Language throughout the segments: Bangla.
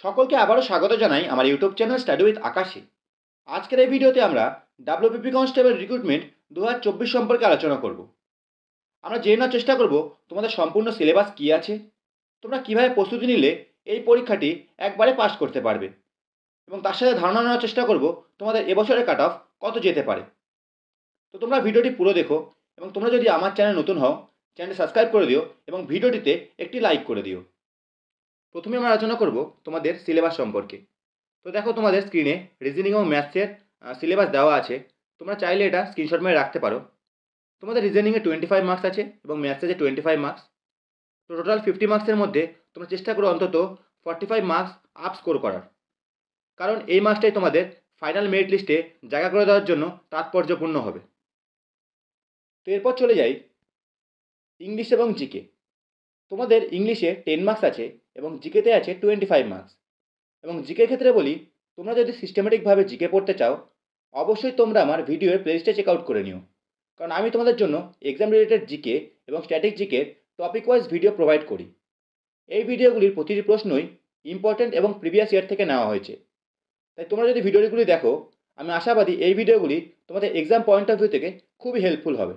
সকলকে আবারও স্বাগত জানাই আমার ইউটিউব চ্যানেল স্টাডি উইথ আকাশে। আজকের এই ভিডিওতে আমরা ডাব্লিউবিপি কনস্টেবল রিক্রুটমেন্ট 2024 সম্পর্কে আলোচনা করব। আমরা জেনে নেওয়ার চেষ্টা করব তোমাদের সম্পূর্ণ সিলেবাস কী আছে, তোমরা কীভাবে প্রস্তুতি নিলে এই পরীক্ষাটি একবারে পাস করতে পারবে, এবং তার সাথে ধারণা নেওয়ার চেষ্টা করব তোমাদের এবছরের কাট অফ কত যেতে পারে। তো তোমরা ভিডিওটি পুরো দেখো, এবং তোমরা যদি আমার চ্যানেল নতুন হও চ্যানেলটি সাবস্ক্রাইব করে দিও এবং ভিডিওটিতে একটি লাইক করে দিও। প্রথমে আমরা আলোচনা করব তোমাদের সিলেবাস সম্পর্কে। তো দেখো তোমাদের স্ক্রিনে রিজনিং এবং ম্যাথসের সিলেবাস দেওয়া আছে। তোমরা চাইলে এটা স্ক্রিনশট মেরে রাখতে পারো। তোমাদের রিজনিংয়ে 25 মার্কস আছে এবং ম্যাথসে যে 25 মার্কস। তো টোটাল 50 মার্কসের মধ্যে তোমরা চেষ্টা করো অন্তত 45 মার্কস আপ স্কোর করার, কারণ এই মার্কসটাই তোমাদের ফাইনাল মেরিট লিস্টে জায়গা করে দেওয়ার জন্য তাৎপর্যপূর্ণ হবে। তো এরপর চলে যাই ইংলিশ এবং জিকে। তোমাদের ইংলিশে 10 মার্কস আছে এবং জিকেতে আছে 25 মার্কস। এবং জিকের ক্ষেত্রে বলি, তোমরা যদি সিস্টেমেটিকভাবে জিকে পড়তে চাও অবশ্যই তোমরা আমার ভিডিওর প্লেলিস্টে চেক আউট করে নিও, কারণ আমি তোমাদের জন্য এক্সাম রিলেটেড জিকে এবং static GK topic wise video provide করি। এই ভিডিওগুলির প্রতিটি প্রশ্নই ইম্পর্ট্যান্ট এবং প্রিভিয়াস ইয়ার থেকে নেওয়া হয়েছে। তাই তোমরা যদি ভিডিওগুলি দেখো আমি আশাবাদী এই ভিডিওগুলি তোমাদের এক্সাম পয়েন্ট অফ ভিউ থেকে খুবই হেল্পফুল হবে।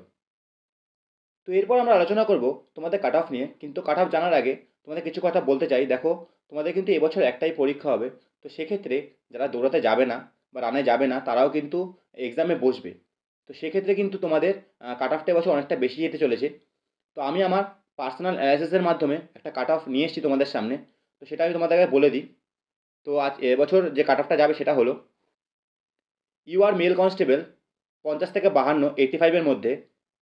তো এরপর আমরা আলোচনা করব তোমাদের কাট অফ নিয়ে, কিন্তু কাট অফ জানার আগে তোমাদের কিছু কথা বলতে চাই। দেখো তোমাদের কিন্তু এবছর একটাই পরীক্ষা হবে, তো সেক্ষেত্রে যারা দৌড়াতে যাবে না বা রানে যাবে না তারাও কিন্তু এক্সামে বসবে। তো সেক্ষেত্রে কিন্তু তোমাদের কাট অফটা এবছর অনেকটা বেশি যেতে চলেছে। তো আমি আমার পার্সোনাল অ্যানালাইসিসের মাধ্যমে একটা কাট অফ নিয়ে এসেছি তোমাদের সামনে, তো সেটা আমি তোমাদেরকে বলে দিই। তো আজ এবছর যে কাট অফটা যাবে সেটা হলো ইউআর মেল কনস্টেবল 50 থেকে 52, 85-এর মধ্যে,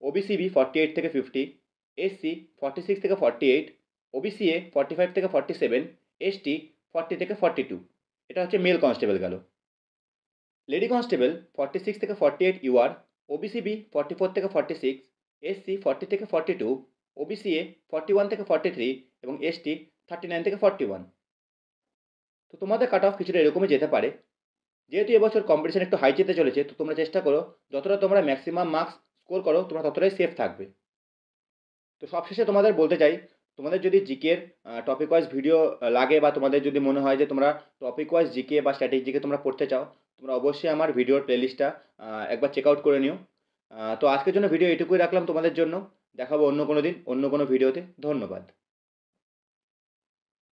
ওবিসিবি 48 থেকে 50, এসসি 46 থেকে 48, ওবিসিএ 45 থেকে 47, এসটি 40 থেকে 42। এটা হচ্ছে মেল কনস্টেবল গেল। লেডি কনস্টেবল 46 থেকে 48 ইউআর, ওবিসিবি 44 থেকে 46, এসসি 40 থেকে 42, ওবিসিএ 41 থেকে 43 এবং এসটি 39 থেকে 41। তো তোমাদের কাট অফ কিছুটা এরকমই যেতে পারে। যেহেতু এবছর কম্পিটিশন একটু হাই যেতে চলেছে, তো তোমরা চেষ্টা করো যতটা তোমরা ম্যাক্সিমাম মার্কস স্কোর করো তোমরা ততটাই সেফ থাকবে। তো সবশেষে তোমাদের বলতে চাই, তোমাদের যদি জিকের টপিক ওয়াইজ ভিডিও লাগে, বা তোমাদের যদি মনে হয় যে তোমরা টপিক ওয়াইজ জিকে বা স্ট্যাটিক জিকে তোমরা পড়তে চাও, তোমরা অবশ্যই আমার ভিডিওর প্লেলিস্টটা একবার চেক আউট করে নিও। তো আজকের জন্য ভিডিও এটুকুই রাখলাম তোমাদের জন্য। দেখাবো অন্য কোনো দিন অন্য কোনো ভিডিওতে। ধন্যবাদ।